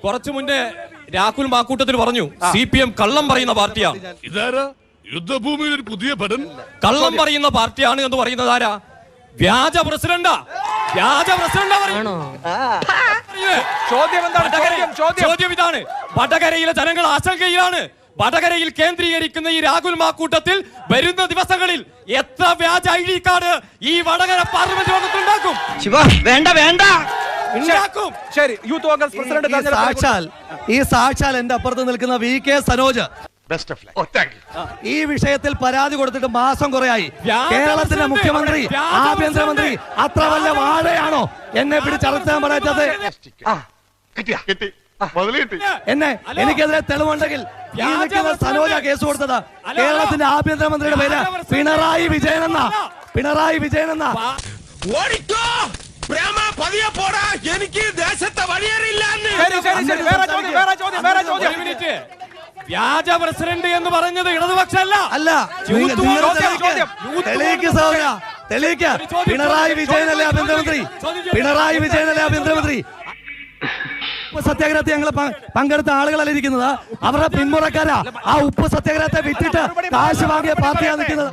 കുറച്ചു മുന്നേ രാഹുൽ മാക്കൂട്ടത്തിൽ പറഞ്ഞു CPM കള്ളം പറയുന്ന പാർട്ടിയാണ്. ഇതാരാ യുദ്ധഭൂമിയിൽ ഒരു പുതിയ പടം കള്ളം പറയുന്ന പാർട്ടിയാണ് എന്ന് പറയുന്നത് ആരാ? വ്യാജ പ്രസിഡന്റാ. വ്യാജ പ്രസിഡന്റാ പറയുന്നു. ചോദ്യം ഇതാണ്. വടകരയിലെ ജനങ്ങൾ ആശങ്കയിലാണ്. വടകരയിൽ കേന്ദ്രീകരിക്കുന്ന ഈ രാഹുൽ മാക്കൂട്ടത്തിൽ വരുന്ന ദിവസങ്ങളിൽ എത്ര വ്യാജ ID കാർഡ് ഈ വടകര പാർലമെന്റ് യോഗത്തിൽ ഉണ്ടാക്കും? വേണ്ട വേണ്ട ശരി, യൂത്ത് കോൺഗ്രസ് പ്രസിഡന്റ് ഈ സാക്ഷാൽ എന്റെ അപ്പുറത്ത് നിൽക്കുന്ന VK സനോജ് ഈ വിഷയത്തിൽ പരാതി കൊടുത്തിട്ട് മാസം കുറയായി. കേരളത്തിന്റെ മുഖ്യമന്ത്രി, ആഭ്യന്തരമന്ത്രി അത്ര വല്ല വാഴയാണോ എന്നെ പിടിച്ചടച്ചാൻ പറയാത്തത്? എന്നെ എനിക്കെതിരെ തെളിവുണ്ടെങ്കിൽ ഈ നിൽക്കുന്ന സനോജ കേസ് കൊടുത്തത് കേരളത്തിന്റെ ആഭ്യന്തരമന്ത്രിയുടെ പേര് പിണറായി വിജയൻ എന്ന എനിക്ക് ദേശത്തെ വഴിയേറില്ല. വ്യാജ പ്രസിഡന്റ് എന്ന് പറഞ്ഞത് ഇടതുപക്ഷമല്ല. പിണറായി വിജയനല്ലേ ആഭ്യന്തരമന്ത്രി? സത്യാഗ്രഹത്തിൽ ഞങ്ങൾ പങ്കെടുത്ത ആളുകളല്ല ഇരിക്കുന്നത്, അവരുടെ പിന്മുറക്കാരാ. ആ ഉപ്പ് സത്യാഗ്രഹത്തെ വിറ്റിട്ട് കാശ് വാങ്ങിയ പാർട്ടിയാണ് നിൽക്കുന്നത്.